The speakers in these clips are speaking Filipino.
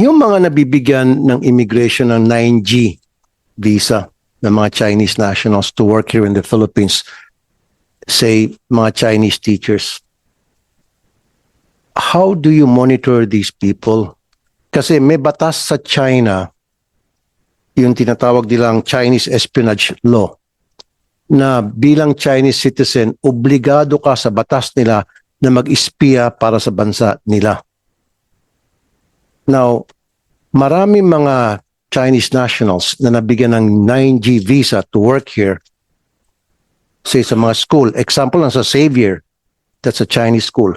Yung mga nabibigyan ng immigration ng 9G visa ng mga Chinese nationals to work here in the Philippines, say mga Chinese teachers, how do you monitor these people? Kasi may batas sa China, yung tinatawag nilang Chinese espionage law, na bilang Chinese citizen, obligado ka sa batas nila na mag-espiya para sa bansa nila. Now, marami mga Chinese nationals na nabigyan ng 9G visa to work here, say sa mga school. Example lang sa Xavier, that's a Chinese school.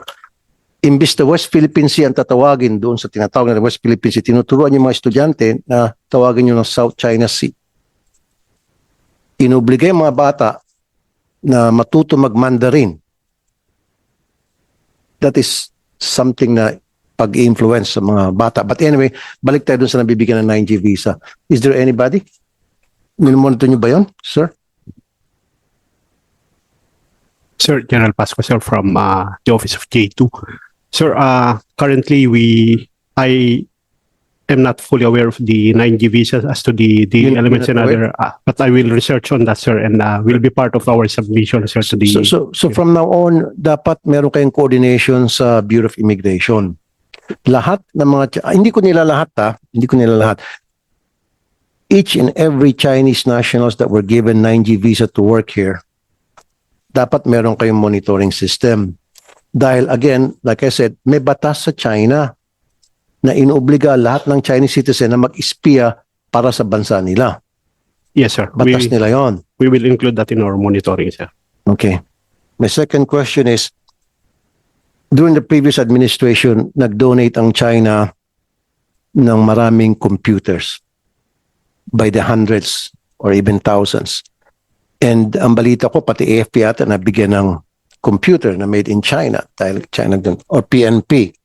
Imbis na West Philippine Sea ang tatawagin doon sa tinatawag na West Philippine Sea, tinuturuan yung mga estudyante na tawagin nyo ng South China Sea. Inobligay mga bata na matuto mag-Mandarin. That is something na pag-influence sa mga bata. But anyway, balik tayo dun sa nabibigyan ng 9G visa. Is there anybody? Minumonitor nyo ba yun, sir? Sir, General Pasco, sir, from the office of J2. Sir, currently I am not fully aware of the 9G visas as to the You're elements not and other, but I will research on that, sir, and will be part of our submission, sir, to the... So from now on, dapat meron kayong coordination sa Bureau of Immigration. Lahat ng mga, hindi ko nila lahat. Each and every Chinese nationals that were given 9G visa to work here, dapat meron kayong monitoring system. Dahil again, like I said, may batas sa China na inuobliga lahat ng Chinese citizen na mag-espiya para sa bansa nila. Yes, sir. Batas nila yon. We will include that in our monitoring, sir. Okay. My second question is, during the previous administration, nag-donate ang China ng maraming computers by the hundreds or even thousands. And ang balita ko, pati AFP yata nabigyan ng computer na made in China, dahil China dun, or PNP.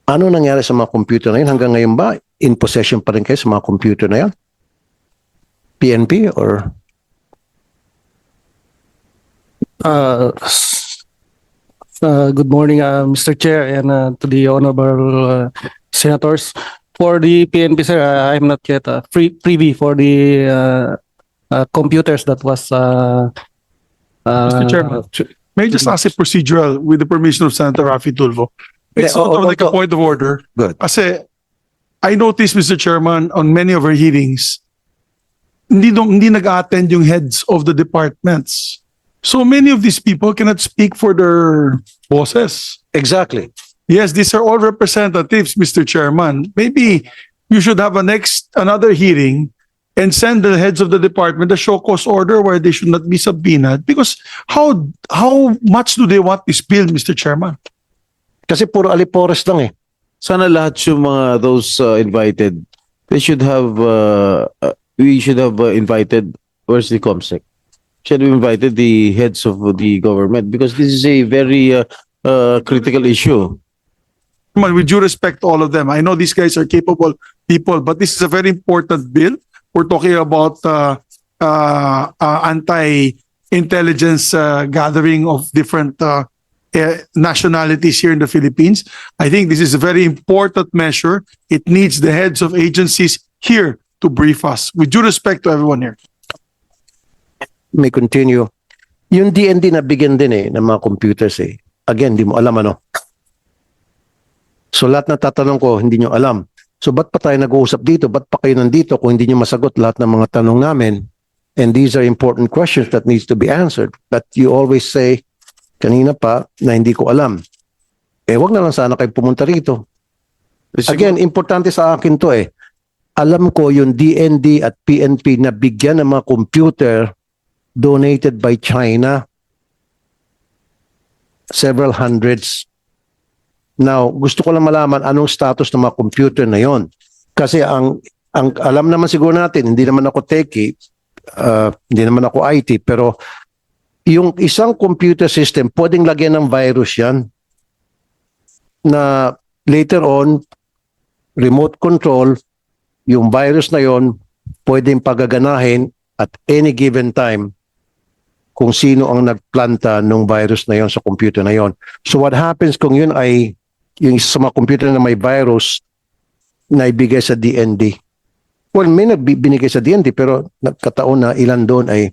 Ano nangyari sa mga computer na yun? Hanggang ngayon ba, in possession pa rin kayo sa mga computer na yun? PNP or... Good morning, Mr. Chair, and to the honorable senators. For the PNP, sir, I'm not yet privy for the computers that was... Mr. Chairman, may I just ask a procedural with the permission of Senator Raffy Tulfo? It's Yeah, sort of like a point of order. Good. Kasi I noticed, Mr. Chairman, on many of our hearings, hindi nag-attend yung heads of the departments. So many of these people cannot speak for their bosses. Exactly. Yes, these are all representatives, Mr. Chairman. Maybe you should have another hearing and send the heads of the department a show cause order where they should not be subpoenaed. Because how much do they want this bill, Mr. Chairman? Kasi puro alipores lang eh. Sana lahat yung mga those invited, they should have we should have invited, where's the COMSEC? Should have invited the heads of the government because this is a very critical issue. Come on, with due respect to all of them, I know these guys are capable people, but this is a very important bill. We're talking about anti-intelligence gathering of different nationalities here in the Philippines. I think this is a very important measure. It needs the heads of agencies here to brief us. With due respect to everyone here. May continue. Yung DND na bigyan din eh ng mga computers eh. Again, di mo alam ano. So lahat na tatanong ko, hindi nyo alam. So ba't pa tayo nag-uusap dito? Ba't pa kayo nandito kung hindi nyo masagot lahat ng mga tanong namin? And these are important questions that needs to be answered. But you always say, kanina pa, na hindi ko alam. Eh, wag na lang sana kayo pumunta rito. Again, importante sa akin to eh. Alam ko yung DND at PNP na bigyan ng mga computer donated by China. Several hundreds. Now, gusto ko lang malaman anong status ng mga computer na yon. Kasi ang alam naman siguro natin, hindi naman ako techie, hindi naman ako IT, pero yung isang computer system, pwedeng lagyan ng virus yan na later on, remote control, yung virus na yon, pwedeng pagaganahin at any given time kung sino ang nagplanta ng virus na yon sa computer na yon. So what happens kung yun ay yung isa sa mga computer na may virus na ibigay sa DND. Well, may binigay sa DND pero nagkataon na ilan doon ay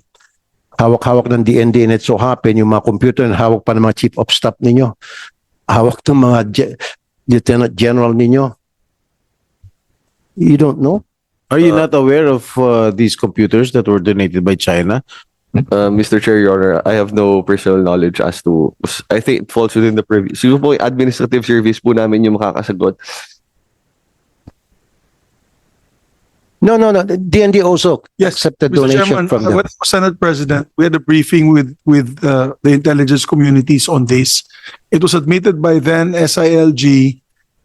hawak-hawak ng DND and it so happen yung mga computer na hawak pa ng mga chief of staff ninyo. Hawak ng mga lieutenant general ninyo. You don't know? Are you not aware of these computers that were donated by China? Mr. Chair, Your Honor, I have no personal knowledge as to, I think it falls within the privy. Siguro po yung administrative service po namin yung makakasagot. No. The DND also accepted Mr. donation Chairman, from them. when I was Senate President, we had a briefing with the intelligence communities on this. It was admitted by then SILG,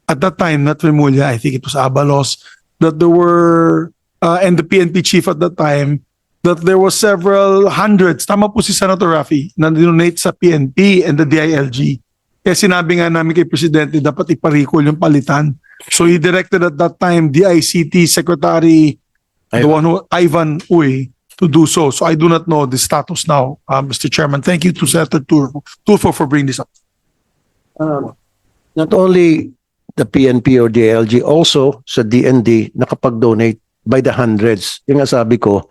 at that time, not Remulla, I think it was Abalos, that there were, and the PNP chief at that time, that there was several hundreds, tama po si Senator Raffy, na donate sa PNP and the DILG. Kaya sinabi nga namin kay Presidente, dapat iparicol yung palitan. So he directed at that time the ICT Secretary, Ivan Uy, to do so. So I do not know the status now, Mr. Chairman. Thank you to Senator Tulfo for bringing this up. Not only the PNP or DILG, also sa DND nakapag-donate by the hundreds. Yung nga sabi ko,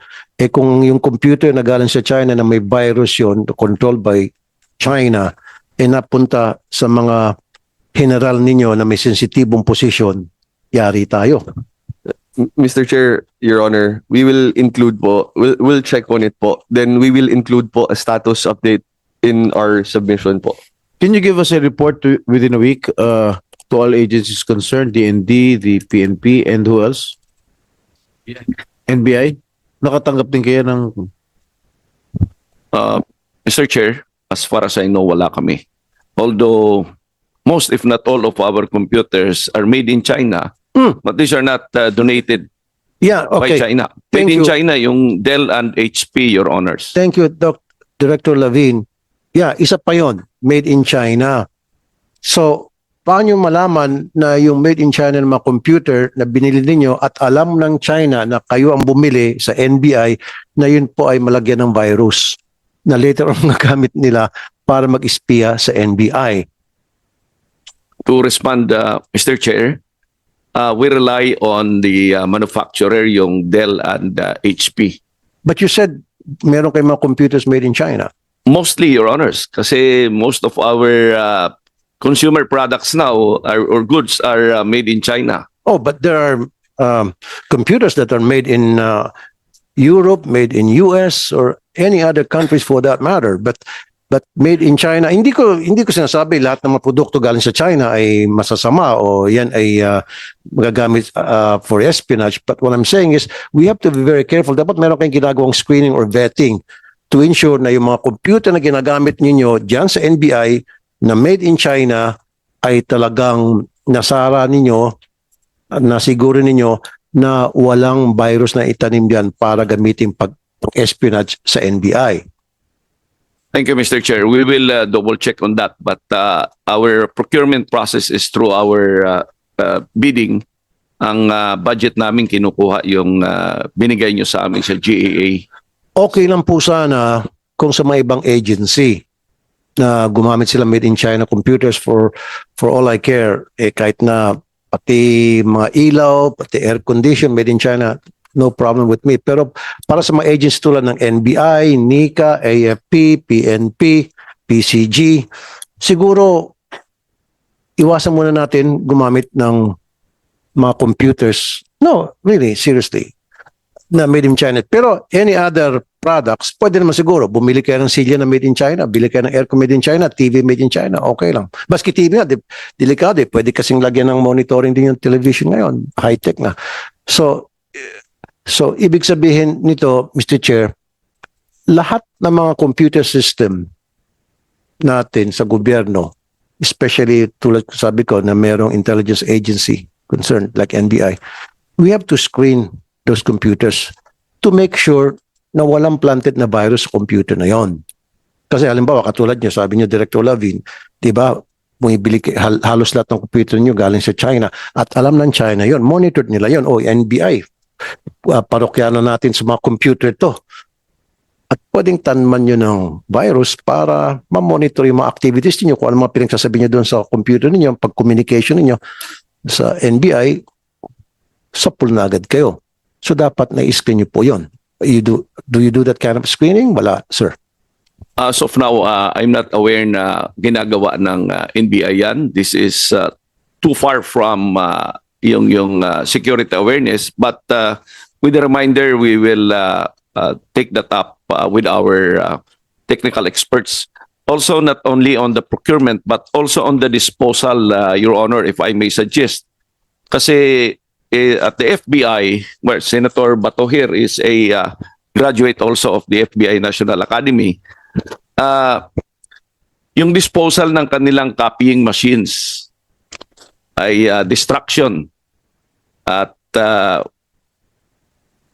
kung yung computer na galing sa China na may virus yon controlled by China, napunta sa mga general ninyo na may sensitibong posisyon, yari tayo. Mr. Chair, Your Honor, we will include po, we'll check on it po. Then we will include po a status update in our submission po. Can you give us a report within a week to all agencies concerned, DND, the PNP, and who else? NBI? Nakatanggap din kaya ng... Mr. Chair, as far as I know, wala kami. Although most, if not all, of our computers are made in China, but these are not donated Yeah, by okay. China. Thank Made in you. China, yung Dell and HP, Your Honors. Thank you, Director Lavin. Yeah, isa pa yon, made in China. So, paano malaman na yung made in China ng mga computer na binili ninyo at alam ng China na kayo ang bumili sa NBI na yun po ay malagyan ng virus na later on nagamit nila para mag-espiya sa NBI? To respond, Mr. Chair, we rely on the manufacturer, yung Dell and HP. But you said meron kayong mga computers made in China. Mostly, Your Honors, kasi most of our consumer products now or goods are made in China. Oh, but there are computers that are made in Europe, made in US, or any other countries for that matter. But made in China, hindi ko sinasabi lahat ng mga produkto galing sa China ay masasama o yan ay magagamit for espionage. But what I'm saying is we have to be very careful. Dapat meron kayong ginagawang screening or vetting to ensure na yung mga computer na ginagamit ninyo dyan sa NBI na made in China ay talagang nasara ninyo, nasiguro ninyo na walang virus na itanim dyan para gamitin pag-espionage sa NBI. Thank you, Mr. Chair. We will double check on that. But our procurement process is through our bidding. Ang budget namin kinukuha yung binigay nyo sa amin sa GAA. Okay lang po sana kung sa mga ibang agency na gumamit sila made in China computers for all I care. Kahit na pati mga ilaw, pati air condition made in China, no problem with me. Pero para sa mga agencies tulad ng NBI, NICA, AFP, PNP, PCG, siguro iwasan muna natin gumamit ng mga computers. No, really, seriously, na made in China. Pero any other products, pwede naman siguro. Bumili kayo ng silya na made in China, bili kayo ng aircon made in China, TV made in China, okay lang. Baski TV nga, delikado eh. Pwede kasing lagyan ng monitoring din yung television ngayon. High-tech na. So, ibig sabihin nito, Mr. Chair, lahat ng mga computer system natin sa gobyerno, especially tulad sabi ko na merong intelligence agency concerned like NBI, we have to screen those computers to make sure na walang planted na virus sa computer na yon. Kasi halimbawa, katulad niyo, sabi niyo, Director Lavin, di ba, halos lahat ng computer niyo galing sa China at alam ng China yon, monitored nila yon, NBI, parokyano natin sa mga computer to. at pwedeng tanman nyo ng virus para ma-monitor yung mga activities niyo kung ano mga pinagsasabi niyo doon sa computer niyo, pag-communication niyo sa NBI, sa pool na agad kayo. So dapat na-screen niyo po yun. Do you do that kind of screening? Wala, sir. As of now, I'm not aware na ginagawa ng NBI yan. This is too far from yung security awareness. But with a reminder, we will take that up with our technical experts. Also, not only on the procurement, but also on the disposal, Your Honor, if I may suggest. Kasi at the FBI, where Senator Bato here is a graduate also of the FBI National Academy, yung disposal ng kanilang copying machines ay distraction. At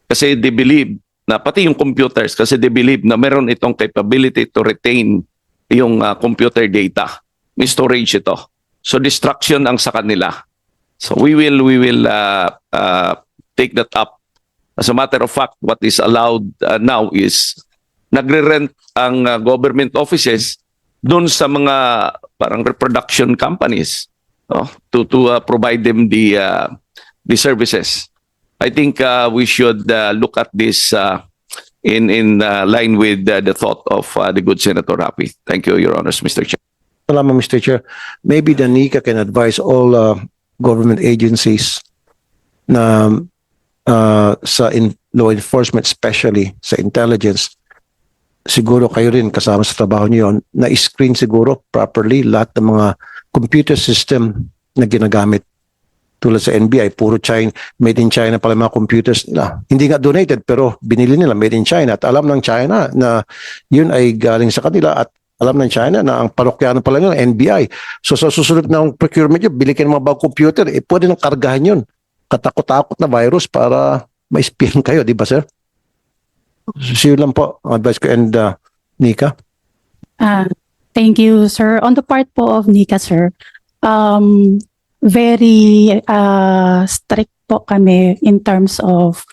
kasi they believe na pati yung computers, kasi they believe na meron itong capability to retain yung computer data. May storage ito. So distraction ang sa kanila. So we will take that up. As a matter of fact, what is allowed now is nagre-rent ang government offices doon sa mga parang reproduction companies, no, to provide them the services. I think we should look at this in line with the thought of the good Senator Rapi. Thank you, Your Honors, Mr. Chair. Salamat, Mr. Chair. Maybe the NICA can advise all government agencies na sa law enforcement, especially sa intelligence, siguro kayo rin kasama sa trabaho niyo yun, na screen siguro properly lahat ng mga computer system na ginagamit. Tulad sa NBI, puro China, made in China pala mga computers nila. Hindi nga donated, pero binili nila made in China. At alam ng China na yun ay galing sa kanila, at alam ng China na ang parokyano pala nila, NBI. So sa susunod ng procurement yun, bili kayo ng mga bagong computer, pwede nang kargahan yun. Katakot-takot na virus para ma-spin kayo, di ba, sir? So yun lang po ang advice ko. And Nika? Thank you, sir. On the part po of Nika, sir, very strict po kami in terms of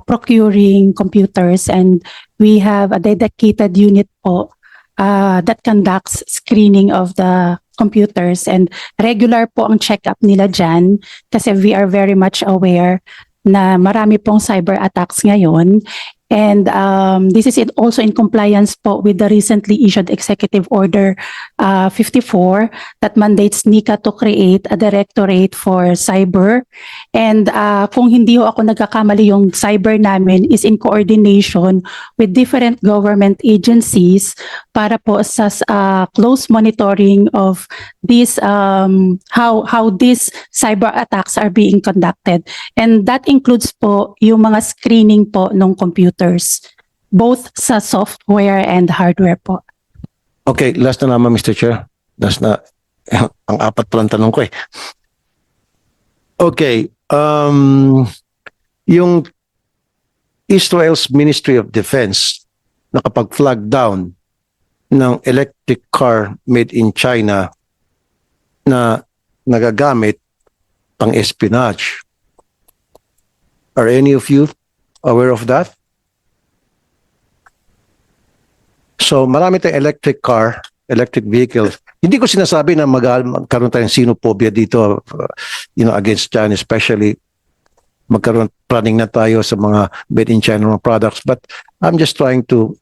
procuring computers, and we have a dedicated unit po that conducts screening of the computers, and regular po ang check-up nila dyan kasi we are very much aware na marami pong cyber attacks ngayon. And this is also in compliance po with the recently issued Executive Order 54 that mandates NICA to create a directorate for cyber. And kung hindi ho ako nagkakamali, yung cyber namin is in coordination with different government agencies para po sa close monitoring of this how these cyber attacks are being conducted. And that includes po yung mga screening po ng computers, both sa software and hardware po. Okay, last na naman, Mr. Chair. Last na, ang apat palang tanong ko eh. Okay, yung Israel's Ministry of Defense nakapag-flag down ng electric car made in China na nagagamit pang espionage. Are any of you aware of that? So marami tayong electric car, electric vehicles. Hindi ko sinasabi na magkaroon tayong xenophobia dito, against China, especially magkaroon planning na tayo sa mga made in China products. But I'm just trying to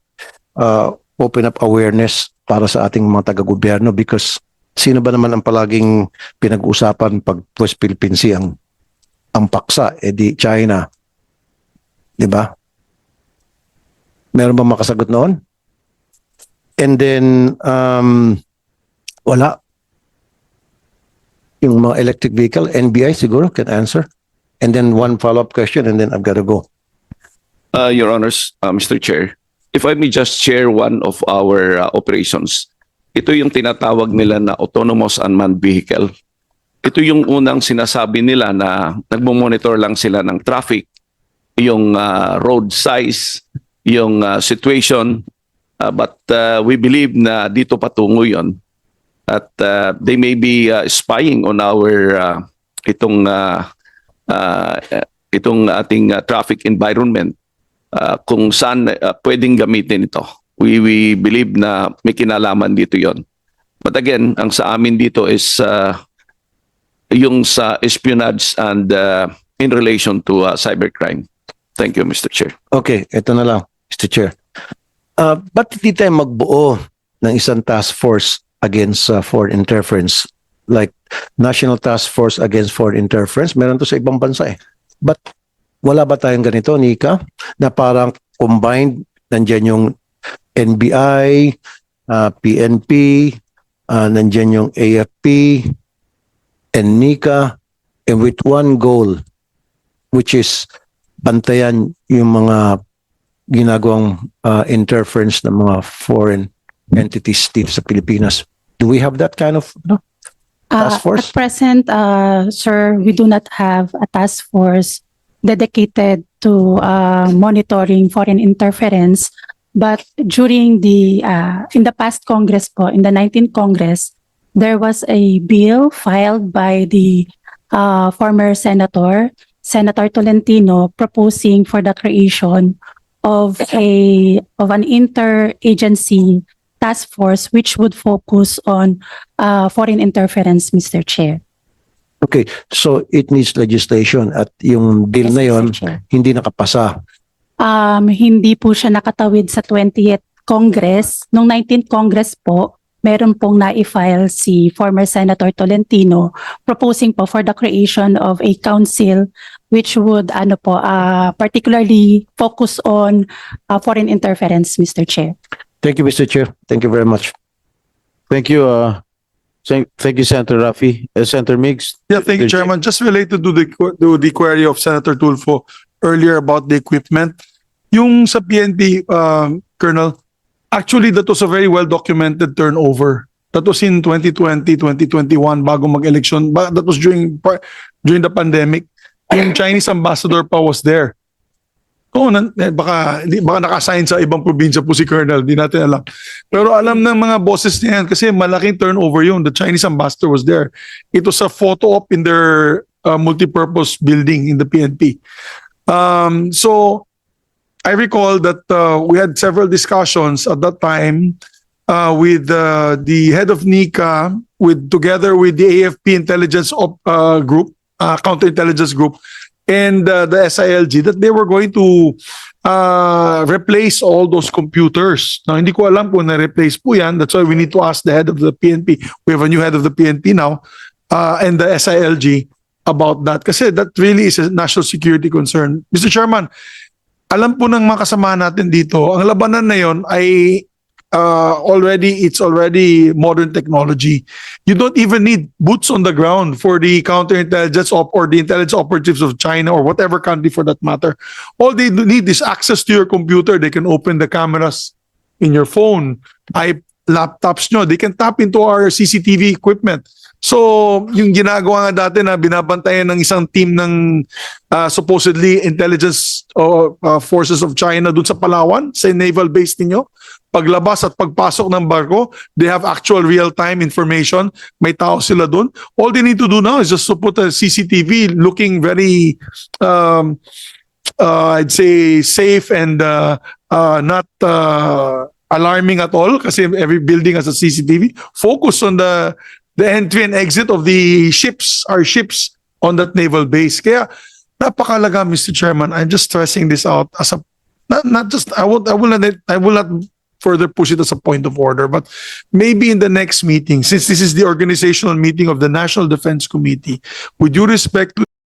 open up awareness para sa ating mga taga-gobyerno, because sino ba naman ang palaging pinag-uusapan pag West Philippine Sea ang paksa, di China. Di ba? Meron ba makasagot noon? And then, wala. Yung mga electric vehicle, NBI siguro can answer. And then one follow-up question, and then I've got to go. Your Honors, Mr. Chair, if I may just share one of our operations. Ito yung tinatawag nila na autonomous unmanned vehicle. Ito yung unang sinasabi nila na nagmo-monitor lang sila ng traffic, yung road size, yung situation. But we believe na dito patungo yon, at they may be spying on our itong ating traffic environment. kung saan pwedeng gamitin ito. We believe na may kinalaman dito yon. But again, ang sa amin dito is yung sa espionage and in relation to cybercrime. Thank you, Mr. Chair. Okay, ito na lang, Mr. Chair. Ba't hindi tayo magbuo ng isang task force against foreign interference? Like National Task Force Against Foreign Interference, meron to sa ibang bansa eh. But wala ba tayong ganito, Nika? Na parang combined, nandyan yung NBI, PNP, nandyan yung AFP, and Nika, and with one goal, which is bantayan yung mga ginagawang interference ng mga foreign entities dito sa Pilipinas. Do we have that kind of task force? At present, sir, we do not have a task force dedicated to monitoring foreign interference. But during in the past Congress po, in the 19th Congress, there was a bill filed by the former Senator Tolentino, proposing for the creation of an interagency task force which would focus on foreign interference, Mr. Chair. Okay, so it needs legislation at yung bill Yes, na yon Mr. Chair. hindi nakapasa. Hindi po siya nakatawid sa 20th Congress. Noong 19th Congress po, meron pong na-file si former Senator Tolentino proposing po for the creation of a council which would particularly focus on foreign interference, Mr. Chair. Thank you, Mr. Chair. Thank you very much. Thank you, thank you, Senator Rafi. Senator Migs. Yeah, thank you, Chairman. Just related to the query of Senator Tulfo earlier about the equipment. Yung sa PNP, Colonel, actually that was a very well-documented turnover. That was in 2020, 2021, bago mag-election. That was during the pandemic. Yung Chinese ambassador pa was there. Baka naka-assign sa ibang probinsya po si Colonel, di natin alam. Pero alam ng mga bosses niya yan kasi malaking turnover yun. The Chinese ambassador was there. It was a photo op in their multipurpose building in the PNP. So I recall that we had several discussions at that time with the head of NICA, together with the AFP intelligence group, counterintelligence group, and the SILG, that they were going to replace all those computers. Now, hindi ko alam kung na-replace po yan. That's why we need to ask the head of the PNP. We have a new head of the PNP now, and the SILG about that. Kasi that really is a national security concern. Mr. Chairman, alam po ng mga kasama natin dito, ang labanan na yon ay it's already modern technology. You don't even need boots on the ground for the counterintelligence or the intelligence operatives of China or whatever country for that matter. All they need is access to your computer. They can open the cameras in your phone, laptops nyo. They can tap into our CCTV equipment. So, yung ginagawa nga dati na binabantayan ng isang team ng supposedly intelligence forces of China dun sa Palawan, sa naval base ninyo, paglabas at pagpasok ng barko, they have actual real-time information. May tao sila dun. All they need to do now is just to put a CCTV looking very, I'd say, safe and not alarming at all kasi every building has a CCTV. Focus on the entry and exit of our ships on that naval base. Kaya napakalaga, Mr. Chairman. I'm just stressing this out as a not just I will not further push it as a point of order, but maybe in the next meeting, since this is the organizational meeting of the National Defense Committee, with due respect to